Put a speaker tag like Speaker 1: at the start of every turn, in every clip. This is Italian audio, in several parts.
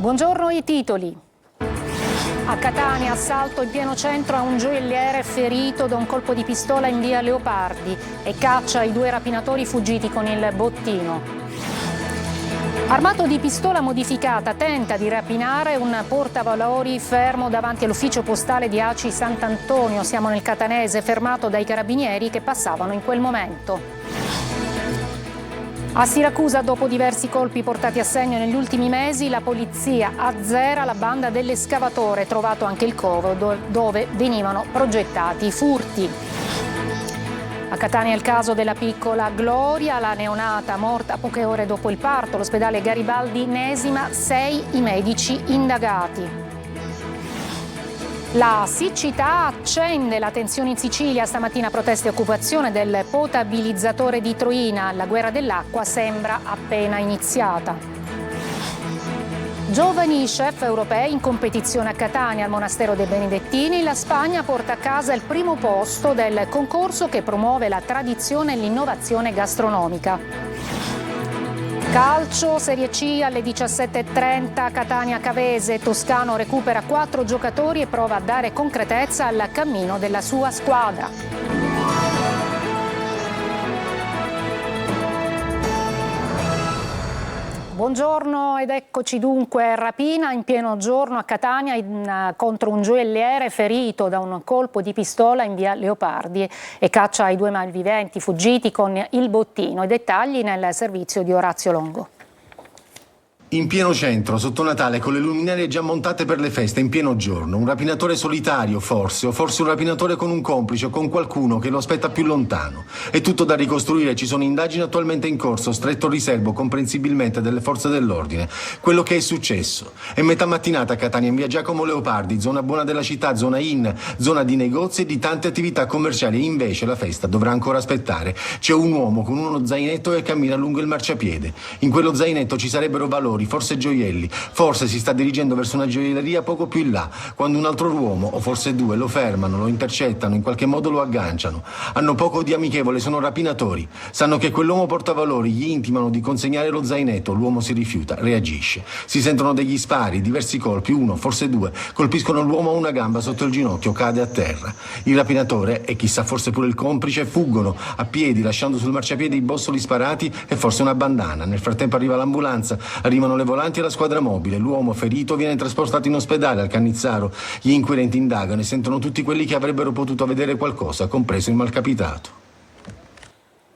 Speaker 1: Buongiorno, i titoli. A Catania, assalto in pieno centro a un gioielliere ferito da un colpo di pistola in via Leopardi e caccia ai 2 rapinatori fuggiti con il bottino. Armato di pistola modificata, tenta di rapinare un portavalori fermo davanti all'ufficio postale di Aci Sant'Antonio. Siamo nel catanese, fermato dai carabinieri che passavano in quel momento. A Siracusa, dopo diversi colpi portati a segno negli ultimi mesi, la polizia azzera la banda dell'escavatore, trovato anche il covo dove venivano progettati i furti. A Catania il caso della piccola Gloria, la neonata morta poche ore dopo il parto. L'ospedale Garibaldi Nesima, 6 i medici indagati. La siccità accende la tensione in Sicilia. Stamattina proteste e occupazione del potabilizzatore di Troina. La guerra dell'acqua sembra appena iniziata. Giovani chef europei in competizione a Catania al Monastero dei Benedettini. La Spagna porta a casa il primo posto del concorso che promuove la tradizione e l'innovazione gastronomica. Calcio, Serie C alle 17:30, Catania Cavese, Toscano recupera 4 giocatori e prova a dare concretezza al cammino della sua squadra. Buongiorno ed eccoci dunque, rapina in pieno giorno a Catania contro un gioielliere ferito da un colpo di pistola in via Leopardi e caccia ai 2 malviventi fuggiti con il bottino. I dettagli nel servizio di Orazio Longo.
Speaker 2: In pieno centro, sotto Natale, con le luminarie già montate per le feste, in pieno giorno. Un rapinatore solitario, forse, o forse un rapinatore con un complice o con qualcuno che lo aspetta più lontano. È tutto da ricostruire, ci sono indagini attualmente in corso, stretto riservo, comprensibilmente, delle forze dell'ordine. Quello che è successo. È metà mattinata a Catania, in via Giacomo Leopardi, zona buona della città, zona in, zona di negozi e di tante attività commerciali. Invece la festa dovrà ancora aspettare. C'è un uomo con uno zainetto che cammina lungo il marciapiede. In quello zainetto ci sarebbero valori, forse gioielli, forse si sta dirigendo verso una gioielleria poco più in là, quando un altro uomo, o forse 2, lo fermano, lo intercettano, in qualche modo lo agganciano. Hanno poco di amichevole, sono rapinatori. Sanno che quell'uomo porta valori, gli intimano di consegnare lo zainetto, l'uomo si rifiuta, reagisce. Si sentono degli spari, diversi colpi, 1, forse 2, colpiscono l'uomo a una gamba sotto il ginocchio, cade a terra. Il rapinatore, e chissà forse pure il complice, fuggono a piedi, lasciando sul marciapiede i bossoli sparati e forse una bandana. Nel frattempo arriva l'ambulanza, arrivano le volanti e la squadra mobile. L'uomo ferito viene trasportato in ospedale al Cannizzaro. Gli inquirenti indagano e sentono tutti quelli che avrebbero potuto vedere qualcosa, compreso il malcapitato.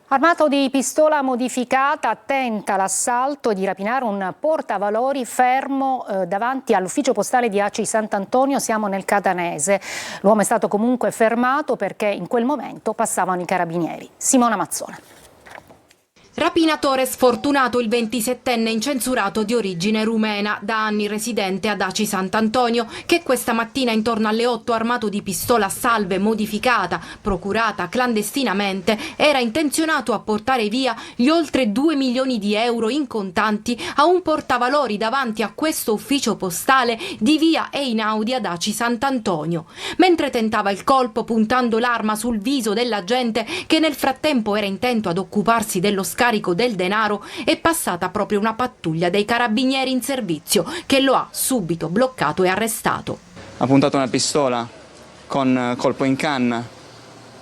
Speaker 1: Armato di pistola modificata, tenta l'assalto di rapinare un portavalori fermo davanti all'ufficio postale di Aci Sant'Antonio. Siamo nel catanese. L'uomo è stato comunque fermato perché in quel momento passavano i carabinieri. Simona Mazzone.
Speaker 3: Rapinatore sfortunato il 27enne incensurato di origine rumena, da anni residente ad Aci Sant'Antonio, che questa mattina intorno alle 8, armato di pistola a salve modificata, procurata clandestinamente, era intenzionato a portare via gli oltre 2 milioni di euro in contanti a un portavalori davanti a questo ufficio postale di via Einaudi ad Aci Sant'Antonio. Mentre tentava il colpo puntando l'arma sul viso dell'agente, che nel frattempo era intento ad occuparsi dello scarico del denaro, è passata proprio una pattuglia dei carabinieri in servizio che lo ha subito bloccato e arrestato.
Speaker 4: Ha puntato una pistola con colpo in canna,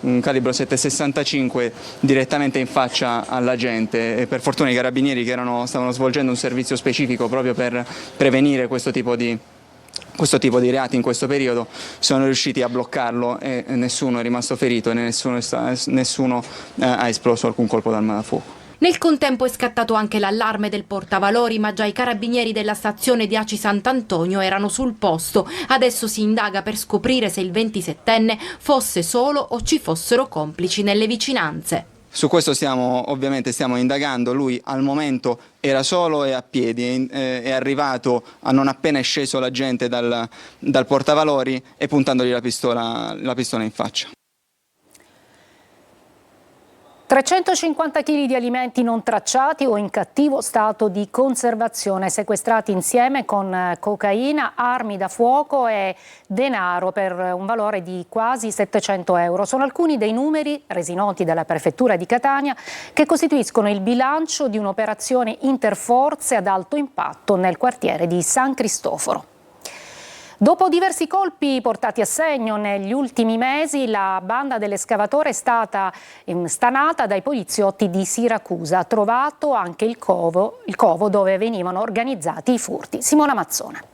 Speaker 4: un calibro 7,65 direttamente in faccia all'agente, e per fortuna i carabinieri che stavano svolgendo un servizio specifico proprio per prevenire questo tipo di reati in questo periodo sono riusciti a bloccarlo e nessuno è rimasto ferito e nessuno ha esploso alcun colpo d'arma da fuoco.
Speaker 3: Nel contempo è scattato anche l'allarme del portavalori, ma già i carabinieri della stazione di Aci Sant'Antonio erano sul posto. Adesso si indaga per scoprire se il 27enne fosse solo o ci fossero complici nelle vicinanze.
Speaker 4: Su questo stiamo indagando. Lui al momento era solo e a piedi, è arrivato a non appena è sceso l'agente dal portavalori e puntandogli la pistola in faccia.
Speaker 1: 350 kg di alimenti non tracciati o in cattivo stato di conservazione, sequestrati insieme con cocaina, armi da fuoco e denaro per un valore di quasi 700 euro. Sono alcuni dei numeri resi noti dalla Prefettura di Catania che costituiscono il bilancio di un'operazione interforze ad alto impatto nel quartiere di San Cristoforo. Dopo diversi colpi portati a segno negli ultimi mesi, la banda dell'escavatore è stata stanata dai poliziotti di Siracusa. Ha trovato anche il covo dove venivano organizzati i furti. Simona Mazzone.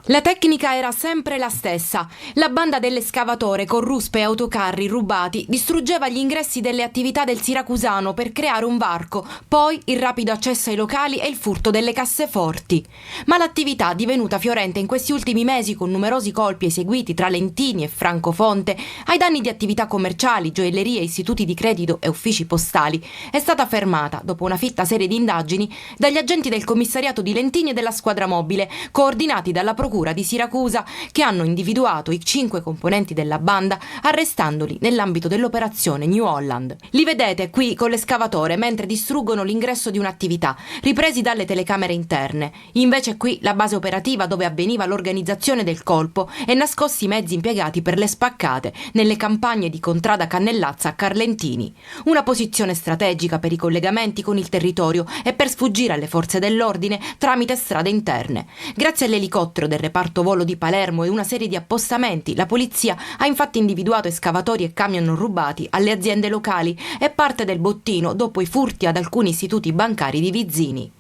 Speaker 3: La tecnica era sempre la stessa. La banda dell'escavatore con ruspe e autocarri rubati distruggeva gli ingressi delle attività del siracusano per creare un varco, poi il rapido accesso ai locali e il furto delle casseforti. Ma l'attività, divenuta fiorente in questi ultimi mesi con numerosi colpi eseguiti tra Lentini e Francofonte, ai danni di attività commerciali, gioiellerie, istituti di credito e uffici postali, è stata fermata, dopo una fitta serie di indagini, dagli agenti del commissariato di Lentini e della squadra mobile, coordinati dalla Procura di Siracusa, che hanno individuato i 5 componenti della banda, arrestandoli nell'ambito dell'operazione New Holland. Li vedete qui con l'escavatore mentre distruggono l'ingresso di un'attività, ripresi dalle telecamere interne. Invece qui la base operativa dove avveniva l'organizzazione del colpo e nascosti i mezzi impiegati per le spaccate nelle campagne di Contrada Cannellazza a Carlentini. Una posizione strategica per i collegamenti con il territorio e per sfuggire alle forze dell'ordine tramite strade interne. Grazie all'elicottero del reparto volo di Palermo e una serie di appostamenti, la polizia ha infatti individuato escavatori e camion rubati alle aziende locali e parte del bottino dopo i furti ad alcuni istituti bancari di Vizzini.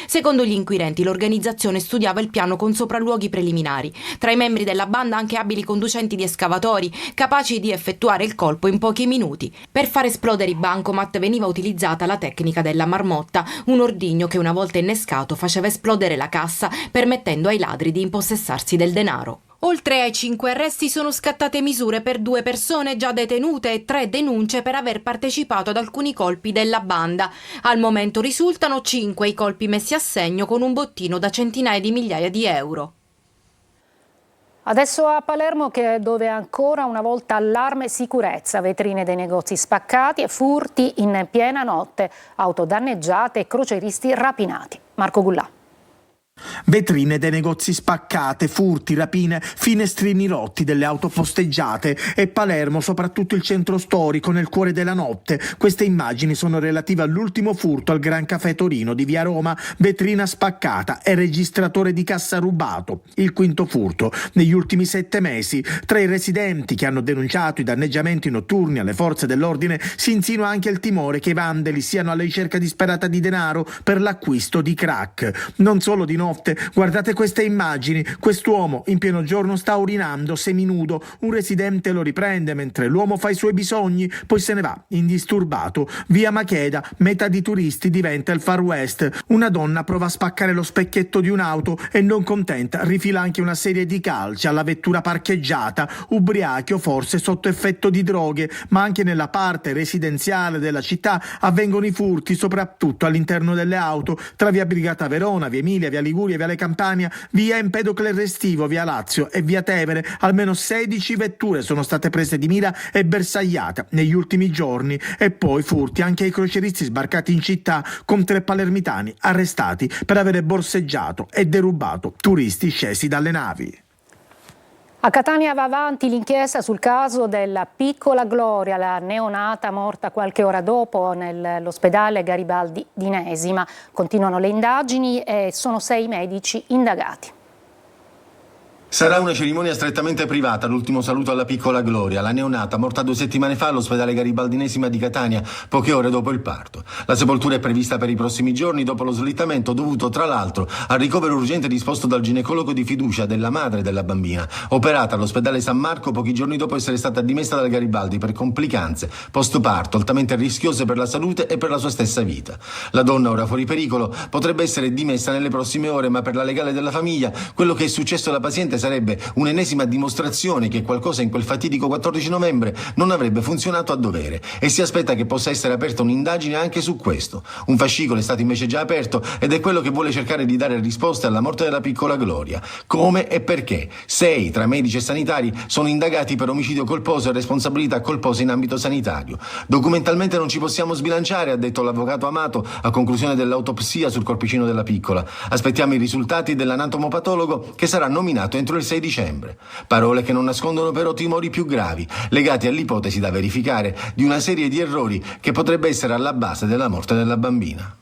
Speaker 3: Secondo gli inquirenti, l'organizzazione studiava il piano con sopralluoghi preliminari. Tra i membri della banda anche abili conducenti di escavatori, capaci di effettuare il colpo in pochi minuti. Per far esplodere i bancomat veniva utilizzata la tecnica della marmotta, un ordigno che una volta innescato faceva esplodere la cassa, permettendo ai ladri di impossessarsi del denaro. Oltre ai 5 arresti sono scattate misure per 2 persone già detenute e 3 denunce per aver partecipato ad alcuni colpi della banda. Al momento risultano 5 i colpi messi a segno con un bottino da centinaia di migliaia di euro.
Speaker 1: Adesso a Palermo, dove ancora una volta allarme sicurezza, vetrine dei negozi spaccati e furti in piena notte, auto danneggiate e croceristi rapinati. Marco Gullà.
Speaker 5: Vetrine dei negozi spaccate, furti, rapine, finestrini rotti delle auto posteggiate e Palermo, soprattutto il centro storico nel cuore della notte. Queste immagini sono relative all'ultimo furto al Gran Café Torino di via Roma, vetrina spaccata e registratore di cassa rubato. Il quinto furto negli ultimi 7 mesi. Tra i residenti che hanno denunciato i danneggiamenti notturni alle forze dell'ordine si insinua anche il timore che i vandali siano alla ricerca disperata di denaro per l'acquisto di crack. Non solo di notte, guardate queste immagini. Quest'uomo in pieno giorno sta urinando seminudo, un residente lo riprende mentre l'uomo fa i suoi bisogni, poi se ne va indisturbato. Via Macheda, meta di turisti, diventa il Far West. Una donna prova a spaccare lo specchietto di un'auto e non contenta rifila anche una serie di calci alla vettura parcheggiata, ubriaco forse sotto effetto di droghe. Ma anche nella parte residenziale della città avvengono i furti, soprattutto all'interno delle auto, tra via Brigata Verona, via Emilia, via Liguria, via Le Campania, via Empedocle Restivo, via Lazio e via Tevere. Almeno 16 vetture sono state prese di mira e bersagliate negli ultimi giorni. E poi furti anche ai croceristi sbarcati in città, con 3 palermitani arrestati per avere borseggiato e derubato turisti scesi dalle navi.
Speaker 1: A Catania va avanti l'inchiesta sul caso della piccola Gloria, la neonata morta qualche ora dopo nell'ospedale Garibaldi di Nesima. Continuano le indagini e sono 6 medici indagati.
Speaker 2: Sarà una cerimonia strettamente privata, l'ultimo saluto alla piccola Gloria, la neonata morta 2 settimane fa all'ospedale Garibaldinesima di Catania, poche ore dopo il parto. La sepoltura è prevista per i prossimi giorni dopo lo slittamento dovuto, tra l'altro, al ricovero urgente disposto dal ginecologo di fiducia della madre della bambina, operata all'ospedale San Marco pochi giorni dopo essere stata dimessa dal Garibaldi per complicanze post-parto altamente rischiose per la salute e per la sua stessa vita. La donna, ora fuori pericolo, potrebbe essere dimessa nelle prossime ore, ma per la legale della famiglia quello che è successo alla paziente sarebbe un'ennesima dimostrazione che qualcosa in quel fatidico 14 novembre non avrebbe funzionato a dovere e si aspetta che possa essere aperta un'indagine anche su questo. Un fascicolo è stato invece già aperto ed è quello che vuole cercare di dare risposte alla morte della piccola Gloria. Come e perché? 6 tra medici e sanitari sono indagati per omicidio colposo e responsabilità colposa in ambito sanitario. Documentalmente non ci possiamo sbilanciare, ha detto l'avvocato Amato a conclusione dell'autopsia sul corpicino della piccola. Aspettiamo i risultati dell'anatomopatologo che sarà nominato entro il 6 dicembre. Parole che non nascondono però timori più gravi, legati all'ipotesi da verificare di una serie di errori che potrebbe essere alla base della morte della bambina.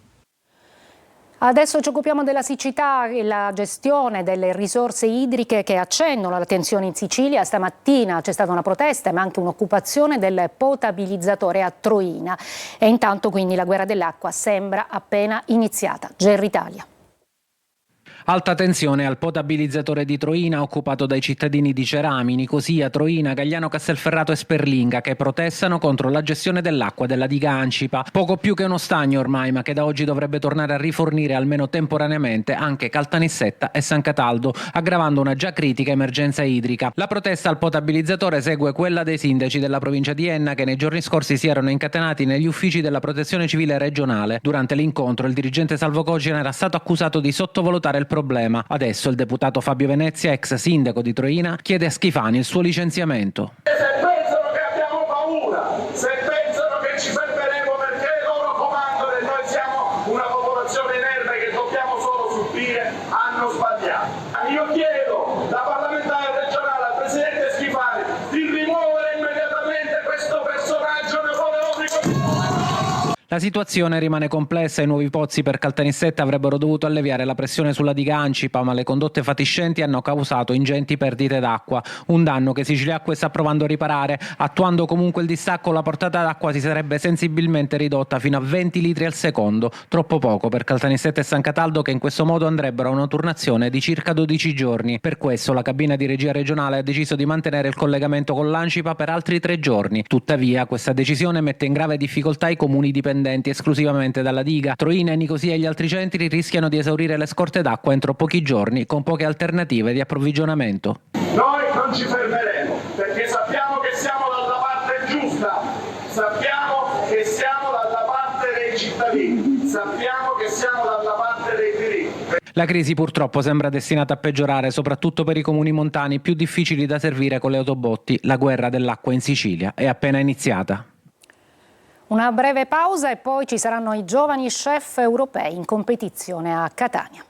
Speaker 1: Adesso ci occupiamo della siccità e la gestione delle risorse idriche che accendono la tensione in Sicilia. Stamattina c'è stata una protesta ma anche un'occupazione del potabilizzatore a Troina e intanto quindi la guerra dell'acqua sembra appena iniziata. GR Italia.
Speaker 6: Alta tensione al potabilizzatore di Troina occupato dai cittadini di Cerami, Nicosia, Troina, Gagliano Castelferrato e Sperlinga che protestano contro la gestione dell'acqua della diga Ancipa. Poco più che uno stagno ormai, ma che da oggi dovrebbe tornare a rifornire almeno temporaneamente anche Caltanissetta e San Cataldo, aggravando una già critica emergenza idrica. La protesta al potabilizzatore segue quella dei sindaci della provincia di Enna che nei giorni scorsi si erano incatenati negli uffici della Protezione Civile regionale. Durante l'incontro il dirigente Salvo Cogina era stato accusato di sottovalutare il problema. Adesso il deputato Fabio Venezia, ex sindaco di Troina, chiede a Schifani il suo licenziamento.
Speaker 7: Se pensano che abbiamo paura, se pensano che ci fermeremo perché loro comandano e noi siamo una popolazione inerme che dobbiamo solo subire, hanno sbagliato. Io chiedo da parlamentare regionale al presidente Schifani di rimuovere immediatamente questo personaggio napoleonico.
Speaker 6: La situazione rimane complessa e i nuovi pozzi per Caltanissetta avrebbero dovuto alleviare la pressione sulla diga Ancipa, ma le condotte fatiscenti hanno causato ingenti perdite d'acqua, un danno che Siciliacque sta provando a riparare. Attuando comunque il distacco, la portata d'acqua si sarebbe sensibilmente ridotta fino a 20 litri al secondo, troppo poco per Caltanissetta e San Cataldo che in questo modo andrebbero a una turnazione di circa 12 giorni. Per questo la cabina di regia regionale ha deciso di mantenere il collegamento con l'Ancipa per altri 3 giorni. Tuttavia questa decisione mette in grave difficoltà i comuni dipendenti esclusivamente dalla diga. Troina, Nicosia e gli altri centri rischiano di esaurire le scorte d'acqua entro pochi giorni con poche alternative di approvvigionamento.
Speaker 7: Noi non ci fermeremo perché sappiamo che siamo dalla parte giusta, sappiamo che siamo dalla parte dei cittadini, sappiamo che siamo dalla parte dei diritti.
Speaker 6: La crisi purtroppo sembra destinata a peggiorare, soprattutto per i comuni montani più difficili da servire con le autobotti. La guerra dell'acqua in Sicilia è appena iniziata.
Speaker 1: Una breve pausa e poi ci saranno i giovani chef europei in competizione a Catania.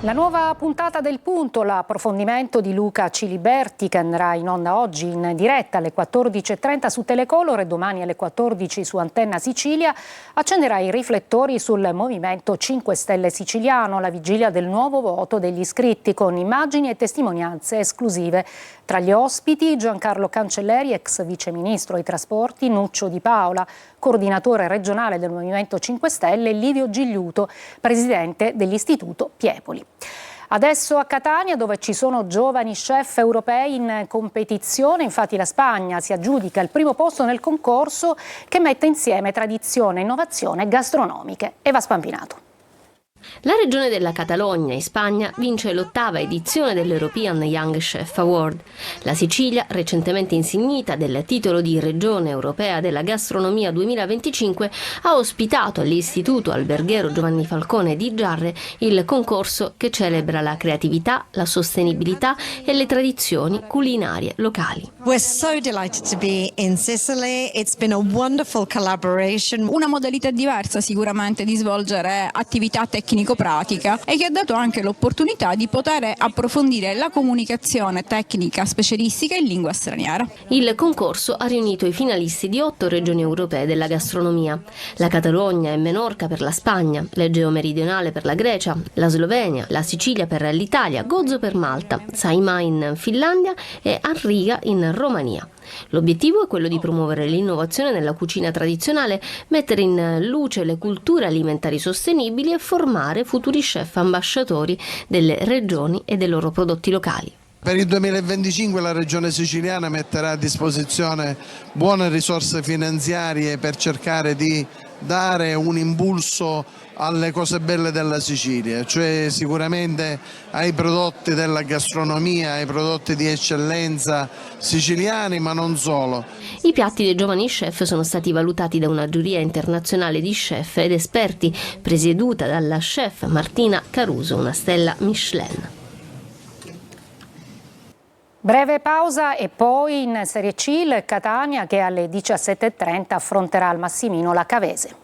Speaker 1: La nuova puntata del Punto, l'approfondimento di Luca Ciliberti che andrà in onda oggi in diretta alle 14.30 su Telecolor e domani alle 14 su Antenna Sicilia, accenderà i riflettori sul Movimento 5 Stelle siciliano, la vigilia del nuovo voto degli iscritti con immagini e testimonianze esclusive. Tra gli ospiti Giancarlo Cancelleri, ex viceministro ai trasporti, Nuccio Di Paola, coordinatore regionale del Movimento 5 Stelle, e Livio Gigliuto, presidente dell'Istituto Piepoli. Adesso a Catania, dove ci sono giovani chef europei in competizione, infatti la Spagna si aggiudica il primo posto nel concorso che mette insieme tradizione e innovazione gastronomiche. Eva Spampinato.
Speaker 8: La regione della Catalogna in Spagna vince l'8ª edizione dell'European Young Chef Award. La Sicilia, recentemente insignita del titolo di Regione Europea della Gastronomia 2025, ha ospitato all'Istituto Alberghiero Giovanni Falcone di Giarre il concorso che celebra la creatività, la sostenibilità e le tradizioni culinarie locali.
Speaker 9: We're so delighted to be in Sicily. It's been a wonderful collaboration.
Speaker 10: Una modalità diversa sicuramente di svolgere attività tecnico-pratica e che ha dato anche l'opportunità di poter approfondire la comunicazione tecnica specialistica in lingua straniera.
Speaker 8: Il concorso ha riunito i finalisti di 8 regioni europee della gastronomia: la Catalogna e Menorca per la Spagna, l'Egeo meridionale per la Grecia, la Slovenia, la Sicilia per l'Italia, Gozo per Malta, Saimaa in Finlandia e Arriga in Romania. L'obiettivo è quello di promuovere l'innovazione nella cucina tradizionale, mettere in luce le culture alimentari sostenibili e formare futuri chef ambasciatori delle regioni e dei loro prodotti locali.
Speaker 11: Per il 2025 la Regione Siciliana metterà a disposizione buone risorse finanziarie per cercare di dare un impulso alle cose belle della Sicilia, cioè sicuramente ai prodotti della gastronomia, ai prodotti di eccellenza siciliani, ma non solo.
Speaker 8: I piatti dei giovani chef sono stati valutati da una giuria internazionale di chef ed esperti, presieduta dalla chef Martina Caruso, una stella Michelin.
Speaker 1: Breve pausa e poi in Serie C il Catania che alle 17:30 affronterà al Massimino la Cavese.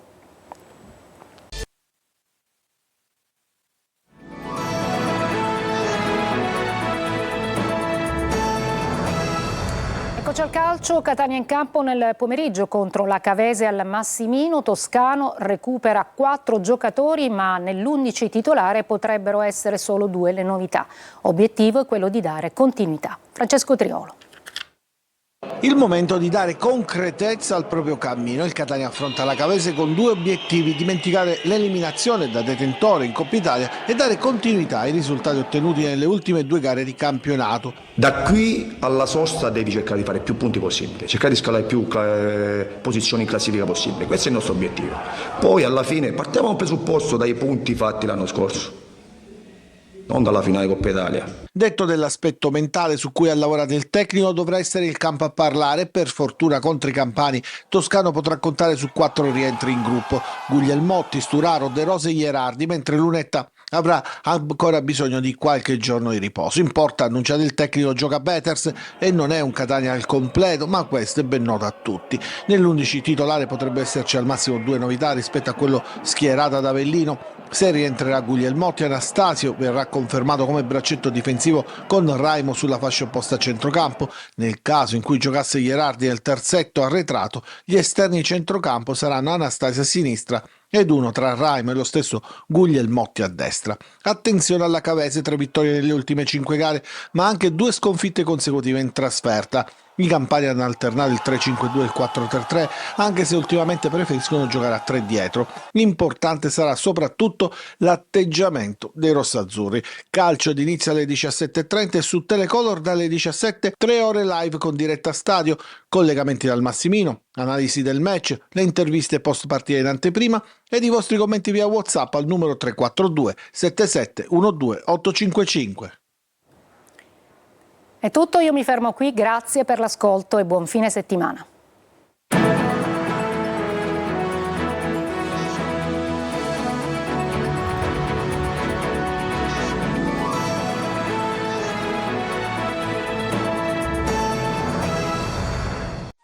Speaker 1: Eccoci al calcio, Catania in campo nel pomeriggio contro la Cavese al Massimino. Toscano recupera 4 giocatori, ma nell'11 titolare potrebbero essere solo 2 le novità. Obiettivo è quello di dare continuità. Francesco Triolo.
Speaker 5: Il momento di dare concretezza al proprio cammino. Il Catania affronta la Cavese con 2 obiettivi: dimenticare l'eliminazione da detentore in Coppa Italia e dare continuità ai risultati ottenuti nelle ultime 2 gare di campionato.
Speaker 12: Da qui alla sosta devi cercare di fare più punti possibile, cercare di scalare più posizioni in classifica possibile. Questo è il nostro obiettivo. Poi alla fine partiamo da un presupposto, dai punti fatti l'anno scorso, non dalla finale Coppa Italia.
Speaker 5: Detto dell'aspetto mentale su cui ha lavorato il tecnico, dovrà essere il campo a parlare. Per fortuna contro i campani Toscano potrà contare su 4 rientri in gruppo: Guglielmotti, Sturaro, De Rose e Gherardi, mentre Lunetta avrà ancora bisogno di qualche giorno di riposo. In porta, annunciato il tecnico, gioca Peters e non è un Catania al completo, ma questo è ben noto a tutti. Nell'11 titolare potrebbe esserci al massimo 2 novità rispetto a quello schierato ad Avellino. Se rientrerà Guglielmotti, Anastasio verrà confermato come braccetto difensivo con Raimo sulla fascia opposta a centrocampo. Nel caso in cui giocasse Gherardi nel terzetto arretrato, gli esterni centrocampo saranno Anastasio a sinistra ed uno tra Raimo e lo stesso Guglielmotti a destra. Attenzione alla Cavese, 3 vittorie nelle ultime 5 gare, ma anche 2 sconfitte consecutive in trasferta. I campani hanno alternato il 3-5-2 e il 4-3-3, anche se ultimamente preferiscono giocare a 3 dietro. L'importante sarà soprattutto l'atteggiamento dei rossazzurri. Calcio ed inizia alle 17:30 e su Telecolor dalle 17 3 ore live con diretta stadio, collegamenti dal Massimino, analisi del match, le interviste post partita in anteprima ed i vostri commenti via WhatsApp al numero 342 77 12 855.
Speaker 1: È tutto, io mi fermo qui, grazie per l'ascolto e buon fine settimana.